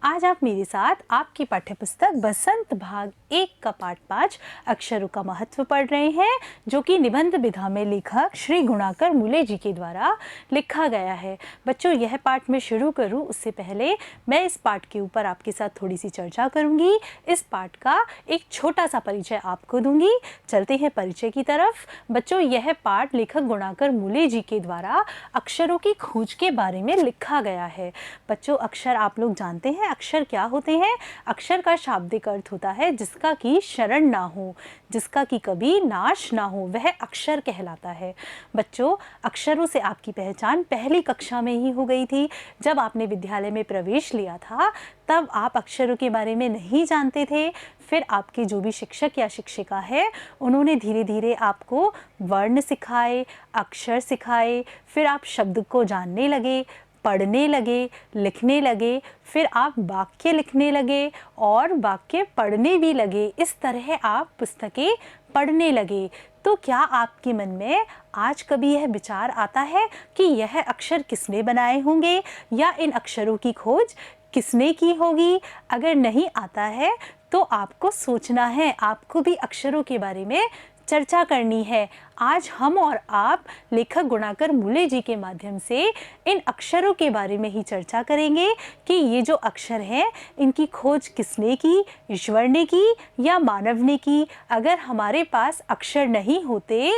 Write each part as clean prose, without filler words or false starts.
आज आप मेरे साथ आपकी पाठ्यपुस्तक बसंत भाग 1 का पाठ 5 अक्षरों का महत्व पढ़ रहे हैं, जो कि निबंध विधा में लेखक श्री गुणाकर मूले जी के द्वारा लिखा गया है। बच्चों, यह पाठ मैं शुरू करूं उससे पहले मैं इस पाठ के ऊपर आपके साथ थोड़ी सी चर्चा करूंगी। इस पाठ का एक छोटा सा परिचय आपको दूंगी। चलते हैं परिचय की तरफ। बच्चों, यह पाठ लेखक गुणाकर मूले जी के द्वारा अक्षरों की खोज के बारे में लिखा गया है। बच्चों, अक्षर आप लोग जानते हैं अक्षर क्या होते हैं। अक्षर का शाब्दिक अर्थ होता है जिसका की शरण ना हो, जिसका की कभी नाश ना हो, वह अक्षर कहलाता है। बच्चों, अक्षरों से आपकी पहचान पहली कक्षा में ही हो गई थी। जब आपने विद्यालय में प्रवेश लिया था तब आप अक्षरों के बारे में नहीं जानते थे। फिर आपके जो भी शिक्षक या शिक्षिका है उन्होंने धीरे धीरे आपको वर्ण सिखाए, अक्षर सिखाए। फिर आप शब्द को जानने लगे, पढ़ने लगे, लिखने लगे। फिर आप वाक्य लिखने लगे और वाक्य पढ़ने भी लगे। इस तरह आप पुस्तकें पढ़ने लगे। तो क्या आपके मन में आज कभी यह विचार आता है कि यह अक्षर किसने बनाए होंगे या इन अक्षरों की खोज किसने की होगी? अगर नहीं आता है तो आपको सोचना है, आपको भी अक्षरों के बारे में चर्चा करनी है। आज हम और आप लेखक गुणाकर मूले जी के माध्यम से इन अक्षरों के बारे में ही चर्चा करेंगे कि ये जो अक्षर हैं इनकी खोज किसने की, ईश्वर ने की या मानव ने की। अगर हमारे पास अक्षर नहीं होते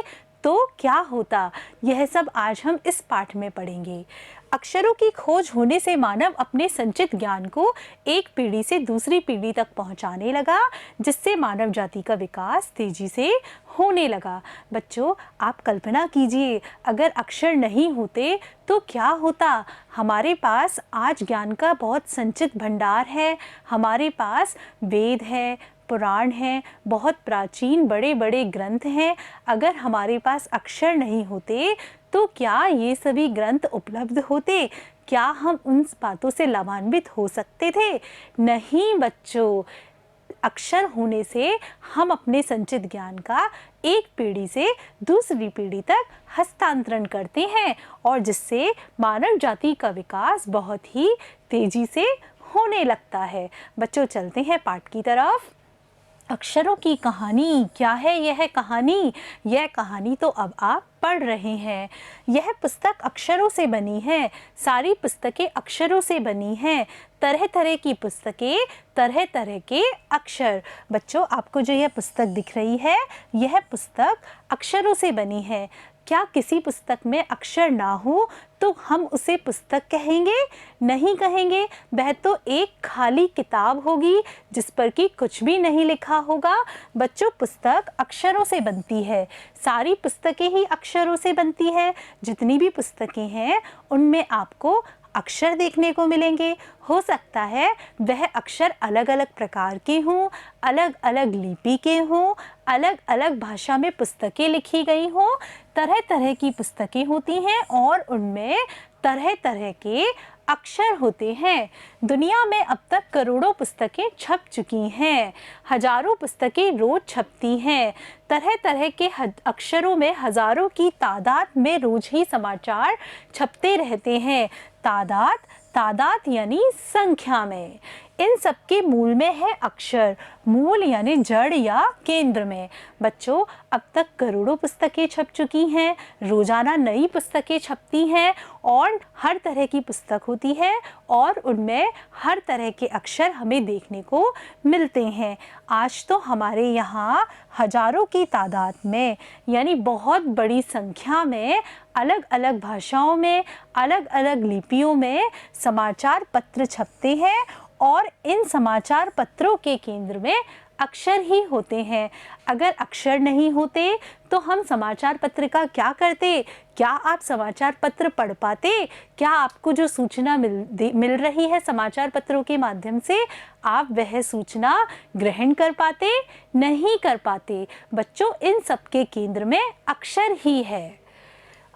तो क्या होता, यह सब आज हम इस पाठ में पढ़ेंगे। अक्षरों की खोज होने से मानव अपने संचित ज्ञान को एक पीढ़ी से दूसरी पीढ़ी तक पहुंचाने लगा, जिससे मानव जाति का विकास तेजी से होने लगा। बच्चों, आप कल्पना कीजिए अगर अक्षर नहीं होते तो क्या होता। हमारे पास आज ज्ञान का बहुत संचित भंडार है। हमारे पास वेद है, पुराण हैं, बहुत प्राचीन बड़े बड़े ग्रंथ हैं। अगर हमारे पास अक्षर नहीं होते तो क्या ये सभी ग्रंथ उपलब्ध होते? क्या हम उन बातों से लाभान्वित हो सकते थे? नहीं बच्चों, अक्षर होने से हम अपने संचित ज्ञान का एक पीढ़ी से दूसरी पीढ़ी तक हस्तांतरण करते हैं और जिससे मानव जाति का विकास बहुत ही तेजी से होने लगता है। बच्चों, चलते हैं पाठ की तरफ। अक्षरों की कहानी क्या है? यह कहानी तो अब आप पढ़ रहे हैं। यह पुस्तक अक्षरों से बनी है। सारी पुस्तकें अक्षरों से बनी हैं। तरह तरह की पुस्तकें, तरह तरह के अक्षर। बच्चों, आपको जो यह पुस्तक दिख रही है यह पुस्तक अक्षरों से बनी है। क्या किसी पुस्तक में अक्षर ना हो तो हम उसे पुस्तक कहेंगे? नहीं कहेंगे। वह तो एक खाली किताब होगी जिस पर कि कुछ भी नहीं लिखा होगा। बच्चों, पुस्तक अक्षरों से बनती है। सारी पुस्तकें ही अक्षरों से बनती है। जितनी भी पुस्तकें हैं उनमें आपको अक्षर देखने को मिलेंगे। हो सकता है वह अक्षर अलग अलग प्रकार के हों, अलग अलग लिपि के हों, अलग अलग भाषा में पुस्तकें लिखी गई हों। तरह तरह की पुस्तकें होती हैं और उनमें तरह तरह के अक्षर होते हैं। दुनिया में अब तक करोड़ों पुस्तकें छप चुकी हैं। हजारों पुस्तकें रोज छपती हैं। तरह तरह के अक्षरों में हजारों की तादाद में रोज ही समाचार छपते रहते हैं। तादाद यानी संख्या में। इन सब के मूल में है अक्षर। मूल यानी जड़ या केंद्र में। बच्चों, अब तक करोड़ों पुस्तकें छप चुकी हैं। रोजाना नई पुस्तकें छपती हैं और हर तरह की पुस्तक होती है और उनमें हर तरह के अक्षर हमें देखने को मिलते हैं। आज तो हमारे यहाँ हजारों की तादाद में यानी बहुत बड़ी संख्या में अलग अलग भाषाओं में, अलग अलग लिपियों में समाचार पत्र छपते हैं और इन समाचार पत्रों के केंद्र में अक्षर ही होते हैं। अगर अक्षर नहीं होते तो हम समाचार पत्र का क्या करते? क्या आप समाचार पत्र पढ़ पाते? क्या आपको जो सूचना मिल रही है समाचार पत्रों के माध्यम से आप वह सूचना ग्रहण कर पाते? नहीं कर पाते। बच्चों, इन सब के केंद्र में अक्षर ही है।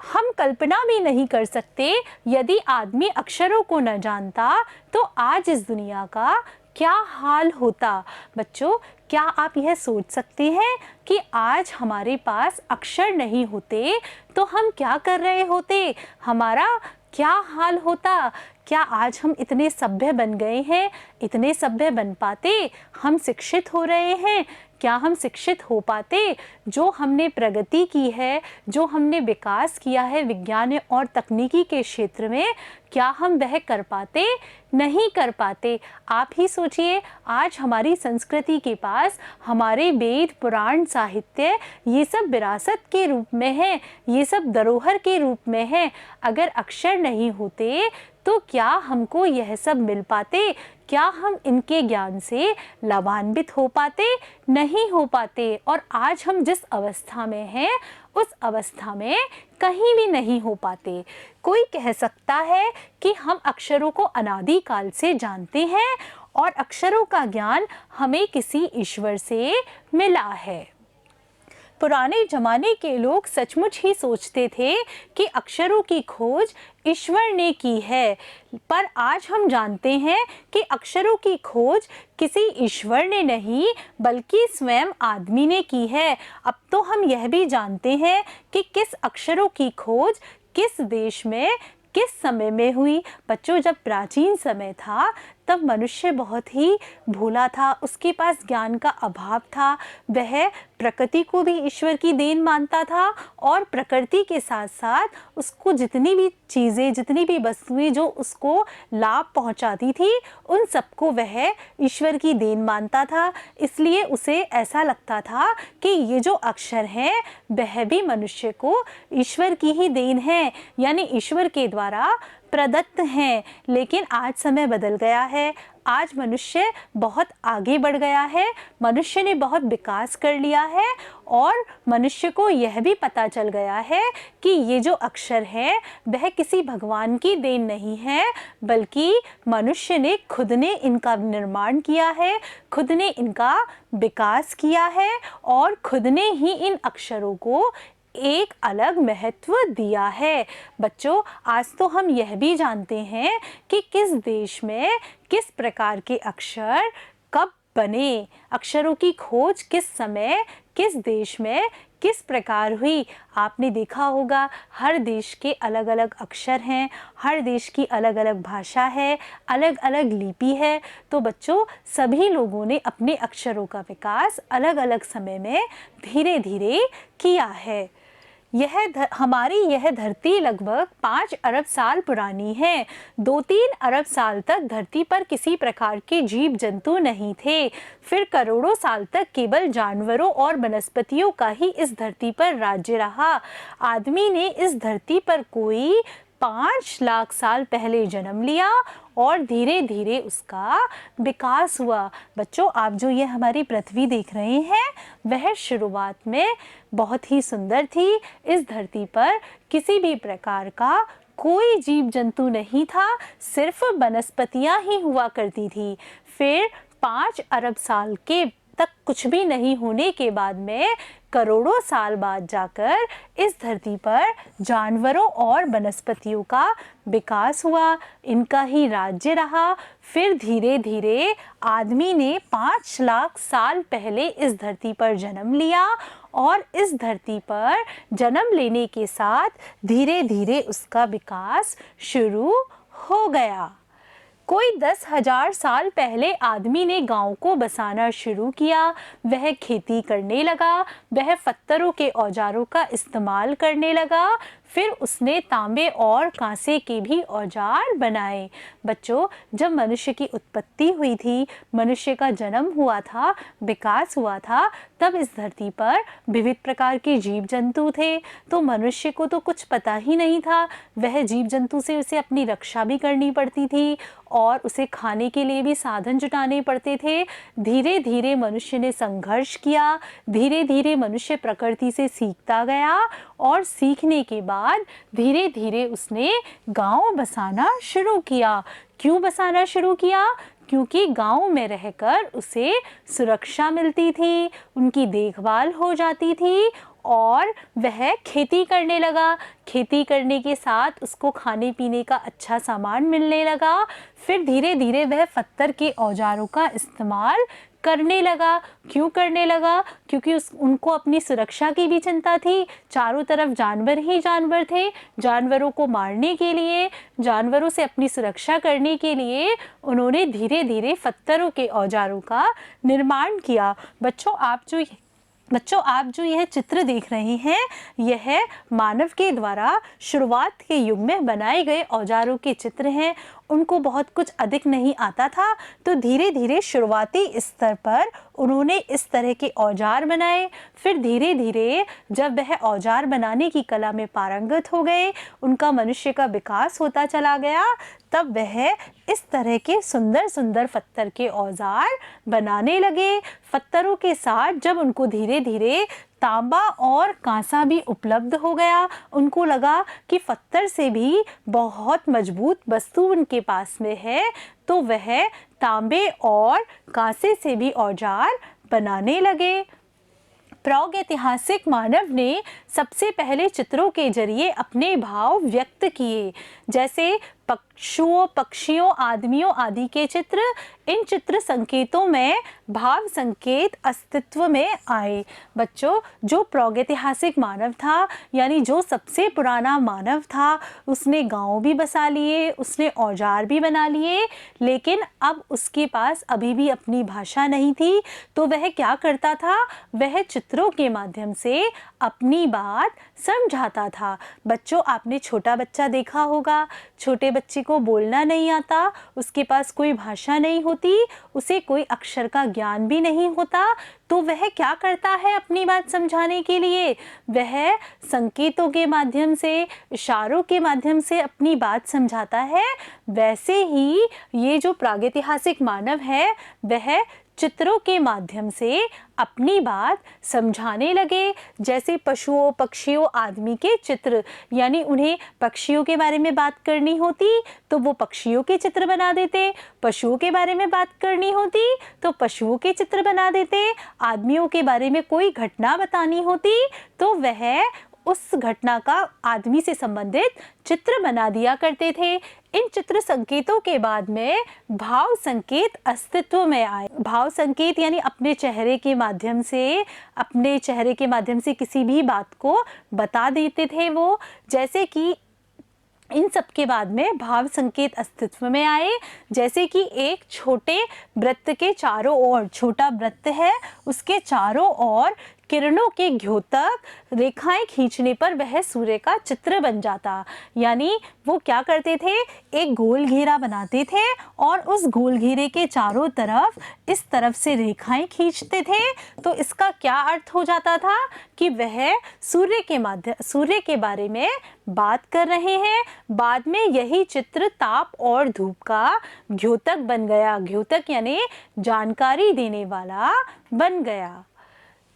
हम कल्पना भी नहीं कर सकते यदि आदमी अक्षरों को न जानता तो आज इस दुनिया का क्या हाल होता। बच्चों, क्या आप यह सोच सकते हैं कि आज हमारे पास अक्षर नहीं होते तो हम क्या कर रहे होते? हमारा क्या हाल होता? क्या आज हम इतने सभ्य बन गए हैं? इतने सभ्य बन पाते? हम शिक्षित हो रहे हैं? क्या हम शिक्षित हो पाते? जो हमने प्रगति की है, जो हमने विकास किया है विज्ञान और तकनीकी के क्षेत्र में, क्या हम वह कर पाते? नहीं कर पाते। आप ही सोचिए, आज हमारी संस्कृति के पास हमारे वेद, पुराण, साहित्य ये सब विरासत के रूप में है, ये सब धरोहर के रूप में है। अगर अक्षर नहीं होते तो क्या हमको यह सब मिल पाते? क्या हम इनके ज्ञान से लाभान्वित हो पाते? नहीं हो पाते। और आज हम जिस अवस्था में हैं उस अवस्था में कहीं भी नहीं हो पाते। कोई कह सकता है कि हम अक्षरों को अनादिकाल से जानते हैं और अक्षरों का ज्ञान हमें किसी ईश्वर से मिला है। पुराने जमाने के लोग सचमुच ही सोचते थे कि अक्षरों की खोज ईश्वर ने की है, पर आज हम जानते हैं कि अक्षरों की खोज किसी ईश्वर ने नहीं बल्कि स्वयं आदमी ने की है। अब तो हम यह भी जानते हैं कि किस अक्षरों की खोज किस देश में किस समय में हुई। बच्चों, जब प्राचीन समय था तब मनुष्य बहुत ही भोला था, उसके पास ज्ञान का अभाव था। वह प्रकृति को भी ईश्वर की देन मानता था और प्रकृति के साथ साथ उसको जितनी भी चीज़ें, जितनी भी वस्तुएं जो उसको लाभ पहुंचाती थी, उन सबको वह ईश्वर की देन मानता था। इसलिए उसे ऐसा लगता था कि ये जो अक्षर हैं वह भी मनुष्य को ईश्वर की ही देन है, यानी ईश्वर के द्वारा प्रदत्त हैं। लेकिन आज समय बदल गया है, आज मनुष्य बहुत आगे बढ़ गया है, मनुष्य ने बहुत विकास कर लिया है और मनुष्य को यह भी पता चल गया है कि ये जो अक्षर है वह किसी भगवान की देन नहीं है, बल्कि मनुष्य ने खुद ने इनका निर्माण किया है, खुद ने इनका विकास किया है और खुद ने ही इन अक्षरों को एक अलग महत्व दिया है। बच्चों, आज तो हम यह भी जानते हैं कि किस देश में किस प्रकार के अक्षर कब बने, अक्षरों की खोज किस समय किस देश में किस प्रकार हुई। आपने देखा होगा हर देश के अलग अलग अक्षर हैं, हर देश की अलग अलग भाषा है, अलग अलग लिपि है। तो बच्चों, सभी लोगों ने अपने अक्षरों का विकास अलग अलग समय में धीरे धीरे किया है। हमारी यह धरती लगभग 5 अरब साल पुरानी है। 2-3 अरब साल तक धरती पर किसी प्रकार के जीव जंतु नहीं थे। फिर करोड़ों साल तक केवल जानवरों और वनस्पतियों का ही इस धरती पर राज्य रहा। आदमी ने इस धरती पर कोई 5 लाख साल पहले जन्म लिया और धीरे धीरे उसका विकास हुआ। बच्चों, आप जो ये हमारी पृथ्वी देख रहे हैं वह शुरुआत में बहुत ही सुंदर थी। इस धरती पर किसी भी प्रकार का कोई जीव जंतु नहीं था, सिर्फ वनस्पतियां ही हुआ करती थी। फिर 5 अरब साल के तक कुछ भी नहीं होने के बाद में करोड़ों साल बाद जाकर इस धरती पर जानवरों और वनस्पतियों का विकास हुआ, इनका ही राज्य रहा। फिर धीरे धीरे आदमी ने 5 लाख साल पहले इस धरती पर जन्म लिया और इस धरती पर जन्म लेने के साथ धीरे धीरे उसका विकास शुरू हो गया। कोई 10,000 साल पहले आदमी ने गांव को बसाना शुरू किया। वह खेती करने लगा, वह पत्थरों के औजारों का इस्तेमाल करने लगा। फिर उसने तांबे और कांसे के भी औजार बनाए। बच्चों, जब मनुष्य की उत्पत्ति हुई थी, मनुष्य का जन्म हुआ था, विकास हुआ था, तब इस धरती पर विविध प्रकार के जीव जंतु थे। तो मनुष्य को तो कुछ पता ही नहीं था। वह जीव जंतु से उसे अपनी रक्षा भी करनी पड़ती थी और उसे खाने के लिए भी साधन जुटाने पड़ते थे। धीरे धीरे मनुष्य ने संघर्ष किया, धीरे धीरे मनुष्य प्रकृति से सीखता गया और सीखने के बाद धीरे धीरे उसने गांव बसाना शुरू किया। क्यों बसाना शुरू किया? क्योंकि गांव में रहकर उसे सुरक्षा मिलती थी, उनकी देखभाल हो जाती थी और वह खेती करने लगा। खेती करने के साथ उसको खाने पीने का अच्छा सामान मिलने लगा। फिर धीरे धीरे वह पत्थर के औजारों का इस्तेमाल करने लगा। क्यों करने लगा? क्योंकि उनको अपनी सुरक्षा की भी चिंता थी। चारों तरफ जानवर ही जानवर थे। जानवरों को मारने के लिए, जानवरों से अपनी सुरक्षा करने के लिए उन्होंने धीरे धीरे पत्थरों के औजारों का निर्माण किया। बच्चों आप जो यह चित्र देख रहे हैं, यह मानव के द्वारा शुरुआत के युग में बनाए गए औजारों के चित्र हैं। उनको बहुत कुछ अधिक नहीं आता था, तो धीरे धीरे शुरुआती स्तर पर उन्होंने इस तरह के औजार बनाए। फिर धीरे धीरे जब वह औजार बनाने की कला में पारंगत हो गए, उनका मनुष्य का विकास होता चला गया, तब वह इस तरह के सुंदर सुंदर पत्थर के औजार बनाने लगे। पत्थरों के साथ जब उनको धीरे धीरे तांबा और कांसा भी उपलब्ध हो गया, उनको लगा कि पत्थर से भी बहुत मजबूत वस्तु उनके पास में है, तो वह तांबे और कांसे से भी औजार बनाने लगे। प्रागैतिहासिक मानव ने सबसे पहले चित्रों के जरिए अपने भाव व्यक्त किए, जैसे पक्षियों, आदमियों आदि के चित्र। इन चित्र संकेतों में भाव संकेत अस्तित्व में आए। बच्चों, जो प्रागैतिहासिक मानव था, यानी जो सबसे पुराना मानव था, उसने गांव भी बसा लिए, उसने औजार भी बना लिए, लेकिन अब उसके पास अभी भी अपनी भाषा नहीं थी। तो वह क्या करता था? वह चित्रों के माध्यम से अपनी बात समझाता था। बच्चों, आपने छोटा बच्चा देखा होगा। छोटे बच्चे को बोलना नहीं आता, उसके पास कोई भाषा नहीं होती, उसे कोई अक्षर का ज्ञान भी नहीं होता, तो वह क्या करता है अपनी बात समझाने के लिए? वह संकेतों के माध्यम से, इशारों के माध्यम से अपनी बात समझाता है। वैसे ही ये जो प्रागैतिहासिक मानव है, वह चित्रों के माध्यम से अपनी बात समझाने लगे। जैसे पशुओं, पक्षियों, आदमी के चित्र, यानी उन्हें पक्षियों के बारे में बात करनी होती तो वो पक्षियों के चित्र बना देते, पशुओं के बारे में बात करनी होती तो पशुओं के चित्र बना देते, आदमियों के बारे में कोई घटना बतानी होती तो वह उस घटना का आदमी से संबंधित चित्र बना दिया करते थे। इन चित्र संकेतों के बाद में भाव संकेत अस्तित्व में आए। भाव संकेत यानी अपने चेहरे के माध्यम से किसी भी बात को बता देते थे वो। जैसे कि इन सब के बाद में भाव संकेत अस्तित्व में आए। जैसे कि एक छोटे वृत्त के चारों ओर, छोटा वृत्त है, उसके चारों ओर किरणों के द्योतक रेखाएं खींचने पर वह सूर्य का चित्र बन जाता। यानी वो क्या करते थे? एक गोल घेरा बनाते थे और उस गोल घेरे के चारों तरफ इस तरफ से रेखाएं खींचते थे। तो इसका क्या अर्थ हो जाता था कि वह सूर्य के बारे में बात कर रहे हैं। बाद में यही चित्र ताप और धूप का द्योतक बन गया। द्योतक यानी जानकारी देने वाला बन गया।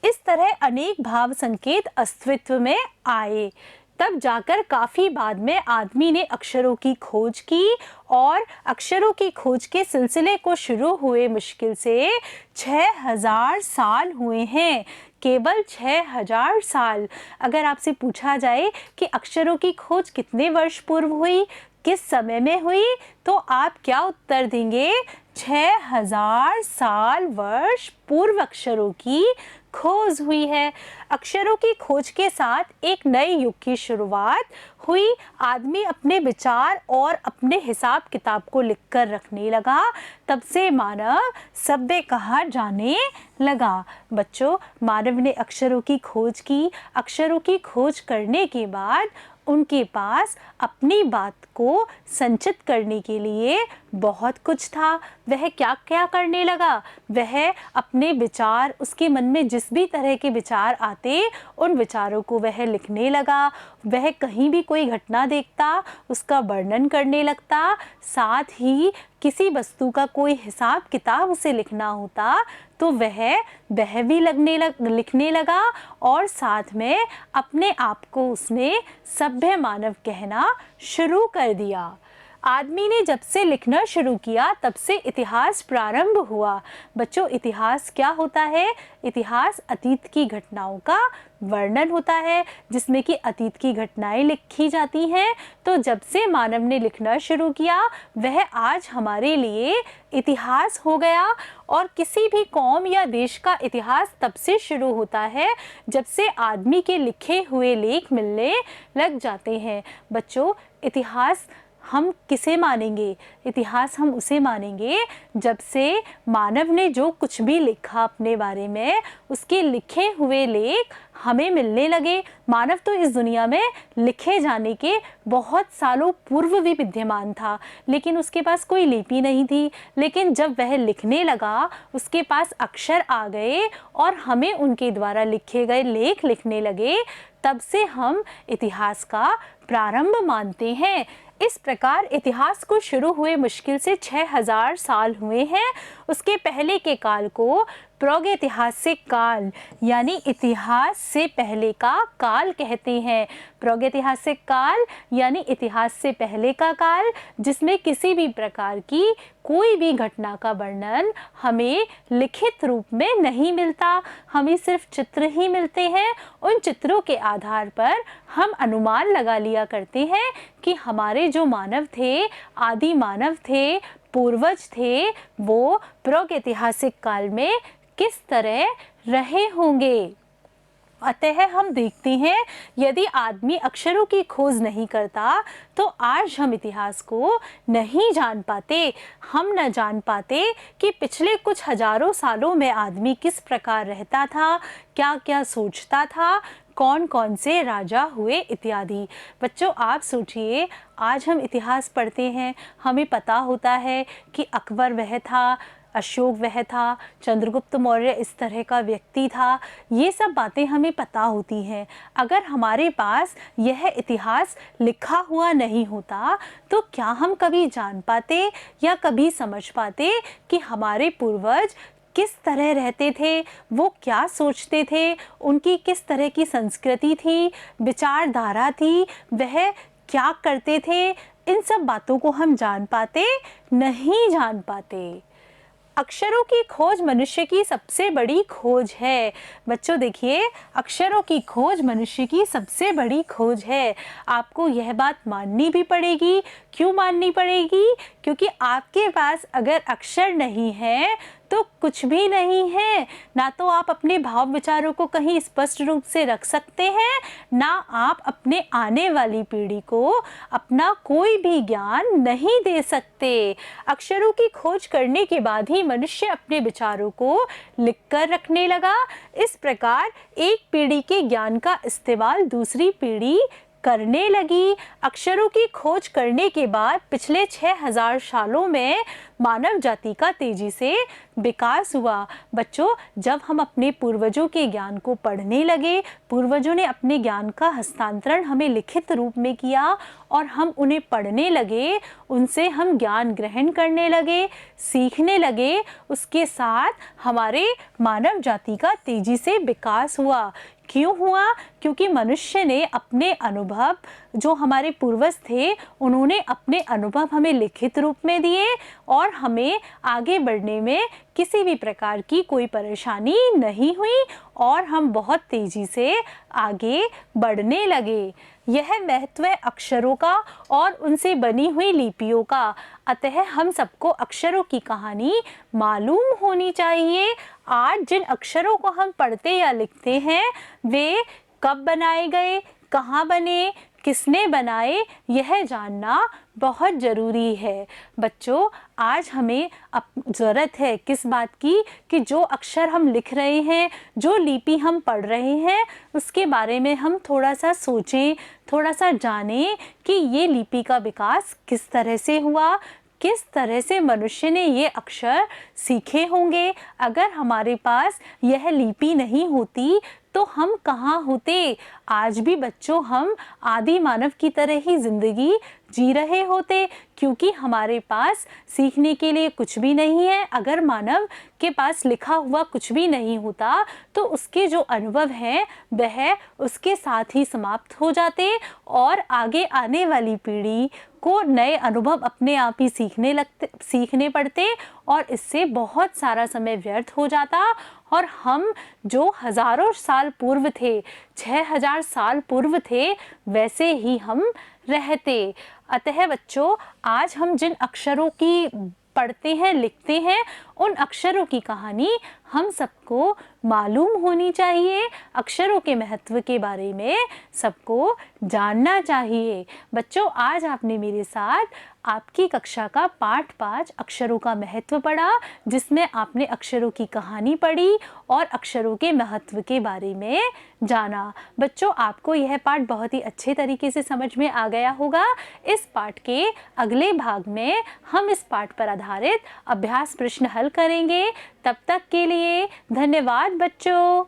इस तरह अनेक भाव संकेत अस्तित्व में आए। तब जाकर काफ़ी बाद में आदमी ने अक्षरों की खोज की और अक्षरों की खोज के सिलसिले को शुरू हुए मुश्किल से 6000 साल हुए हैं। केवल 6000 साल। अगर आपसे पूछा जाए कि अक्षरों की खोज कितने वर्ष पूर्व हुई, किस समय में हुई, तो आप क्या उत्तर देंगे? 6000 साल वर्ष पूर्व अक्षरों की खोज हुई है। अक्षरों की खोज के साथ एक नए युग की शुरुआत हुई। आदमी अपने विचार और अपने हिसाब किताब को लिखकर रखने लगा। तब से मानव सभ्य कहा जाने लगा। बच्चों, मानव ने अक्षरों की खोज की। अक्षरों की खोज करने के बाद उनके पास अपनी बात को संचित करने के लिए बहुत कुछ था। वह क्या क्या करने लगा? वह अपने विचार, उसके मन में जिस भी तरह के विचार आते, उन विचारों को वह लिखने लगा। वह कहीं भी कोई घटना देखता, उसका वर्णन करने लगता। साथ ही किसी वस्तु का कोई हिसाब किताब उसे लिखना होता तो वह भी लिखने लगा और साथ में अपने आप को उसने सभ्य मानव कहना शुरू कर दिया। आदमी ने जब से लिखना शुरू किया तब से इतिहास प्रारंभ हुआ। बच्चों, इतिहास क्या होता है? इतिहास अतीत की घटनाओं का वर्णन होता है, जिसमें कि अतीत की घटनाएं लिखी जाती हैं। तो जब से मानव ने लिखना शुरू किया वह आज हमारे लिए इतिहास हो गया। और किसी भी कौम या देश का इतिहास तब से शुरू होता है जब से आदमी के लिखे हुए लेख मिलने लग जाते हैं। बच्चों, इतिहास हम किसे मानेंगे? इतिहास हम उसे मानेंगे जब से मानव ने जो कुछ भी लिखा अपने बारे में, उसके लिखे हुए लेख हमें मिलने लगे। मानव तो इस दुनिया में लिखे जाने के बहुत सालों पूर्व भी विद्यमान था, लेकिन उसके पास कोई लिपि नहीं थी। लेकिन जब वह लिखने लगा, उसके पास अक्षर आ गए और हमें उनके द्वारा लिखे गए लेख लिखने लगे, तब से हम इतिहास का प्रारंभ मानते हैं। इस प्रकार इतिहास को शुरू हुए मुश्किल से 6000 साल हुए हैं। उसके पहले के काल को प्रागैतिहासिक काल यानी इतिहास से पहले का काल कहते हैं। प्रागैतिहासिक काल यानी इतिहास से पहले का काल, जिसमें किसी भी प्रकार की कोई भी घटना का वर्णन हमें लिखित रूप में नहीं मिलता, हमें सिर्फ चित्र ही मिलते हैं। उन चित्रों के आधार पर हम अनुमान लगा लिया करते हैं कि हमारे जो मानव थे, आदि मानव थे, पूर्वज थे, वो प्रागैतिहासिक काल में किस तरह रहे होंगे। अतः हम देखते हैं, यदि आदमी अक्षरों की खोज नहीं करता तो आज हम इतिहास को नहीं जान पाते। हम न जान पाते कि पिछले कुछ हजारों सालों में आदमी किस प्रकार रहता था, क्या क्या सोचता था, कौन कौन से राजा हुए इत्यादि। बच्चों, आप सोचिए, आज हम इतिहास पढ़ते हैं, हमें पता होता है कि अकबर वह था, अशोक वह था, चंद्रगुप्त मौर्य इस तरह का व्यक्ति था। ये सब बातें हमें पता होती हैं। अगर हमारे पास यह इतिहास लिखा हुआ नहीं होता तो क्या हम कभी जान पाते या कभी समझ पाते कि हमारे पूर्वज किस तरह रहते थे, वो क्या सोचते थे, उनकी किस तरह की संस्कृति थी, विचारधारा थी, वह क्या करते थे? इन सब बातों को हम जान पाते? नहीं जान पाते। अक्षरों की खोज मनुष्य की सबसे बड़ी खोज है। बच्चों देखिए, अक्षरों की खोज मनुष्य की सबसे बड़ी खोज है। आपको यह बात माननी भी पड़ेगी। क्यों माननी पड़ेगी? क्योंकि आपके पास अगर अक्षर नहीं है तो कुछ भी नहीं है। ना तो आप अपने भाव विचारों को कहीं स्पष्ट रूप से रख सकते हैं, ना आप अपने आने वाली पीढ़ी को अपना कोई भी ज्ञान नहीं दे सकते। अक्षरों की खोज करने के बाद ही मनुष्य अपने विचारों को लिखकर रखने लगा। इस प्रकार एक पीढ़ी के ज्ञान का इस्तेमाल दूसरी पीढ़ी करने लगी। अक्षरों की खोज करने के बाद पिछले 6000 सालों में मानव जाति का तेजी से विकास हुआ। बच्चों, जब हम अपने पूर्वजों के ज्ञान को पढ़ने लगे, पूर्वजों ने अपने ज्ञान का हस्तांतरण हमें लिखित रूप में किया और हम उन्हें पढ़ने लगे, उनसे हम ज्ञान ग्रहण करने लगे, सीखने लगे, उसके साथ हमारे मानव जाति का तेजी से विकास हुआ। क्यों हुआ? क्योंकि मनुष्य ने अपने अनुभव, जो हमारे पूर्वज थे, उन्होंने अपने अनुभव हमें लिखित रूप में दिए और हमें आगे बढ़ने में किसी भी प्रकार की कोई परेशानी नहीं हुई और हम बहुत तेजी से आगे बढ़ने लगे। यह महत्व है अक्षरों का और उनसे बनी हुई लिपियों का। अतः हम सबको अक्षरों की कहानी मालूम होनी चाहिए। आज जिन अक्षरों को हम पढ़ते या लिखते हैं, वे कब बनाए गए, कहाँ बने, किसने बनाए, यह जानना बहुत ज़रूरी है। बच्चों, आज हमें अब ज़रूरत है किस बात की कि जो अक्षर हम लिख रहे हैं, जो लिपि हम पढ़ रहे हैं, उसके बारे में हम थोड़ा सा सोचें, थोड़ा सा जानें कि ये लिपि का विकास किस तरह से हुआ, किस तरह से मनुष्य ने ये अक्षर सीखे होंगे। अगर हमारे पास यह लिपि नहीं होती तो हम कहाँ होते। आज भी बच्चों हम आदि मानव की तरह ही जिंदगी जी रहे होते, क्योंकि हमारे पास सीखने के लिए कुछ भी नहीं है। अगर मानव के पास लिखा हुआ कुछ भी नहीं होता तो उसके जो अनुभव हैं वह उसके साथ ही समाप्त हो जाते और आगे आने वाली पीढ़ी को नए अनुभव अपने आप ही सीखने पड़ते और इससे बहुत सारा समय व्यर्थ हो जाता और हम जो हजारों साल पूर्व थे, 6000 साल पूर्व थे, वैसे ही हम रहते। अतः बच्चों, आज हम जिन अक्षरों की पढ़ते हैं, लिखते हैं, उन अक्षरों की कहानी हम सबको मालूम होनी चाहिए। अक्षरों के महत्व के बारे में सबको जानना चाहिए। बच्चों, आज आपने मेरे साथ आपकी कक्षा का पाठ 5 अक्षरों का महत्व पढ़ा, जिसमें आपने अक्षरों की कहानी पढ़ी और अक्षरों के महत्व के बारे में जाना। बच्चों, आपको यह पाठ बहुत ही अच्छे तरीके से समझ में आ गया होगा। इस पाठ के अगले भाग में हम इस पाठ पर आधारित अभ्यास प्रश्न हल करेंगे। तब तक के लिए धन्यवाद बच्चों।